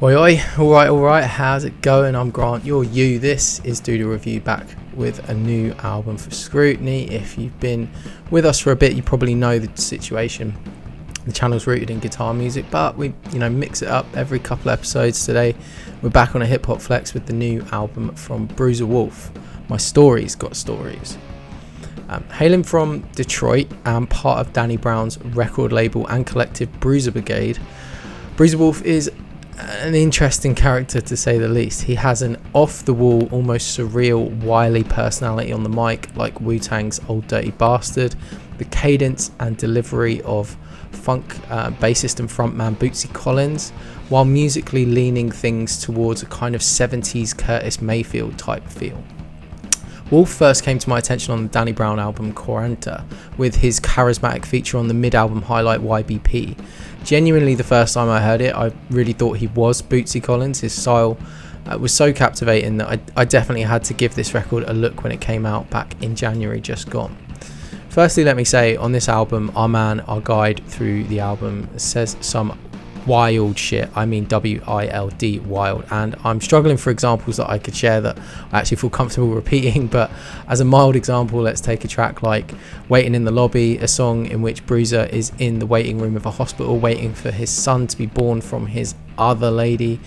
Oi oi, alright, how's it going? I'm Grant, you're you. This is Doodle Review, back with a new album for scrutiny. If you've been with us for a bit, you probably know the situation. The channel's rooted in guitar music, but we mix it up every couple of episodes. Today we're back on a hip hop flex with the new album from Bruiser Wolf, My Story's Got Stories. Hailing from Detroit and part of Danny Brown's record label and collective Bruiser Brigade, Bruiser Wolf is an interesting character, to say the least. He has an off-the-wall, almost surreal, wily personality on the mic, like Wu-Tang's Old Dirty Bastard. The cadence and delivery of funk bassist and frontman BOOTSY Collins, while musically leaning things towards a kind of 70s Curtis Mayfield type feel. Wolf first came to my attention on the Danny Brown album Quaranta, with his charismatic feature on the mid-album highlight YBP. Genuinely, the first time I heard it, I really thought he was BOOTSY Collins. His style was so captivating that I definitely had to give this record a look when it came out back in January just gone. Firstly, let me say, on this album, our guide through the album says some wild shit. I mean W-I-L-D, wild, and I'm struggling for examples that I could share that I actually feel comfortable repeating, but as a mild example, let's take a track like Waiting in the Lobby, a song in which Bruiser is in the waiting room of a hospital waiting for his son to be born from his other lady.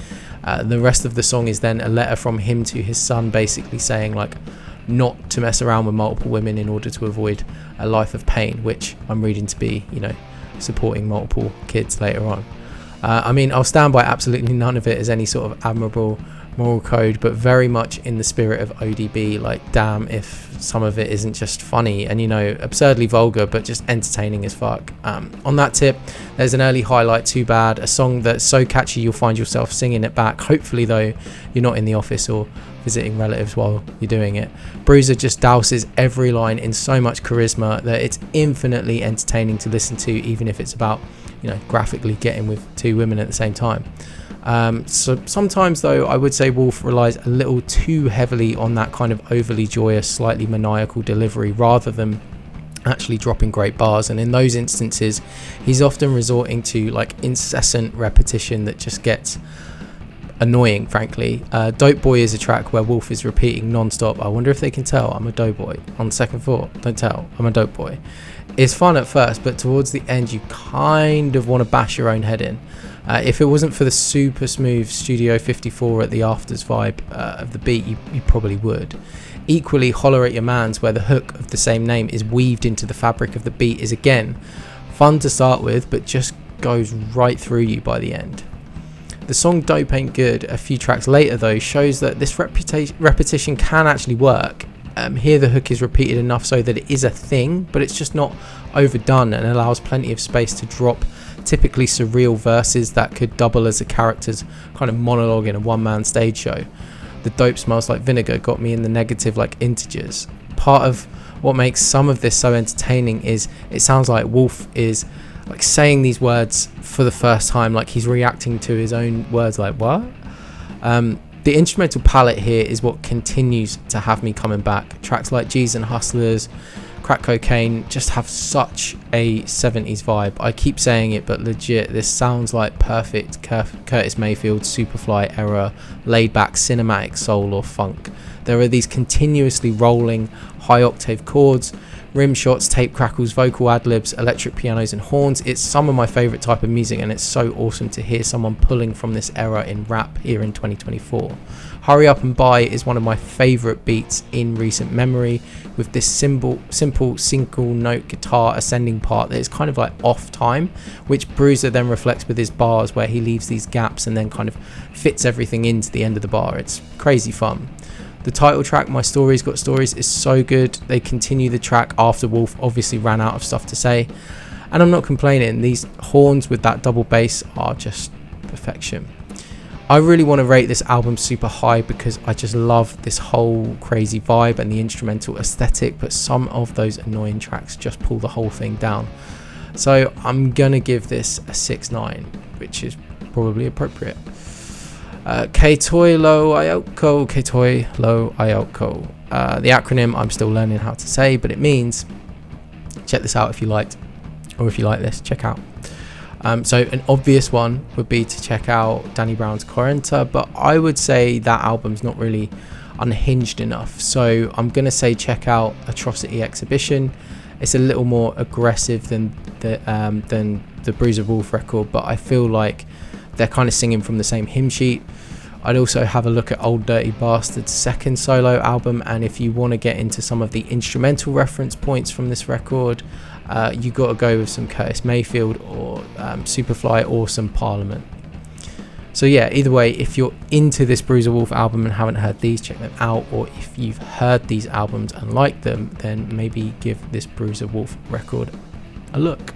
The rest of the song is then a letter from him to his son, basically saying like not to mess around with multiple women in order to avoid a life of pain, which I'm reading to be, supporting multiple kids later on. I'll stand by absolutely none of it as any sort of admirable moral code, but very much in the spirit of ODB, like damn if some of it isn't just funny and absurdly vulgar, but just entertaining as fuck. On that tip, there's an early highlight, Too Bad, a song that's so catchy you'll find yourself singing it back. Hopefully though, you're not in the office or visiting relatives while you're doing it. Bruiser just douses every line in so much charisma that it's infinitely entertaining to listen to, even if it's about graphically getting with two women at the same time. So sometimes though, I would say Wolf relies a little too heavily on that kind of overly joyous, slightly maniacal delivery rather than actually dropping great bars, and in those instances he's often resorting to like incessant repetition that just gets annoying, frankly. Dope Boy is a track where Wolf is repeating non-stop, I wonder if they can tell I'm a dope boy. On second thought, don't tell, I'm a dope boy. It's fun at first, but towards the end you kind of want to bash your own head in. If it wasn't for the super smooth Studio 54 at the afters vibe of the beat, you probably would. Equally, Holler at Your Mans, where the hook of the same name is weaved into the fabric of the beat, is again fun to start with, but just goes right through you by the end. The song Dope Ain't Good, a few tracks later though, shows that this repetition can actually work. Here the hook is repeated enough so that it is a thing, but it's just not overdone and allows plenty of space to drop typically surreal verses that could double as a character's kind of monologue in a one-man stage show. The Dope Smells Like Vinegar got me in the negative like integers. Part of what makes some of this so entertaining is it sounds like Wolf is like saying these words for the first time, like he's reacting to his own words, like what? The instrumental palette here is what continues to have me coming back. Tracks like G's and Hustlers, Crack Cocaine just have such a 70s vibe. I keep saying it, but legit, this sounds like perfect Curtis Mayfield, Superfly era, laid back cinematic soul or funk. There are these continuously rolling high octave chords, rim shots, tape crackles, vocal ad-libs, electric pianos and horns. It's some of my favourite type of music, and it's so awesome to hear someone pulling from this era in rap here in 2024. Hurry Up and Buy is one of my favourite beats in recent memory, with this simple single note guitar ascending part that is kind of like off time, which Bruiser then reflects with his bars, where he leaves these gaps and then kind of fits everything into the end of the bar. It's crazy fun. The title track, My Story's Got Stories, is so good. They continue the track after Wolf obviously ran out of stuff to say, and I'm not complaining. These horns with that double bass are just perfection. I really want to rate this album super high because I just love this whole crazy vibe and the instrumental aesthetic, but some of those annoying tracks just pull the whole thing down. So I'm gonna give this a 6.9, which is probably appropriate. K-Toy Lo Ioko, K-Toy Lo Ioko. The acronym I'm still learning how to say, but it means, check this out if you liked, or if you like this, check out. So an obvious one would be to check out Danny Brown's Corenta, but I would say that album's not really unhinged enough. So I'm gonna say check out Atrocity Exhibition. It's a little more aggressive than the Bruiser Wolf record, but I feel like they're kind of singing from the same hymn sheet. I'd also have a look at Old Dirty Bastard's second solo album, and if you want to get into some of the instrumental reference points from this record, you got to go with some Curtis Mayfield or Superfly or some Parliament. So yeah, either way, if you're into this Bruiser Wolf album and haven't heard these, check them out, or if you've heard these albums and like them, then maybe give this Bruiser Wolf record a look.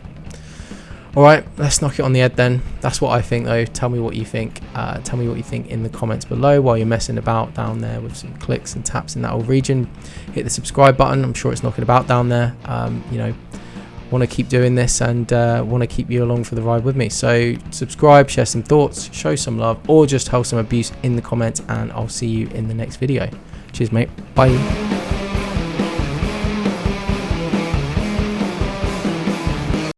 Alright, let's knock it on the head then. That's what I think though. Tell me what you think. Tell me what you think in the comments below while you're messing about down there with some clicks and taps in that old region. Hit the subscribe button. I'm sure it's knocking about down there. You know, want to keep doing this and want to keep you along for the ride with me. So subscribe, share some thoughts, show some love, or just hold some abuse in the comments, and I'll see you in the next video. Cheers, mate. Bye.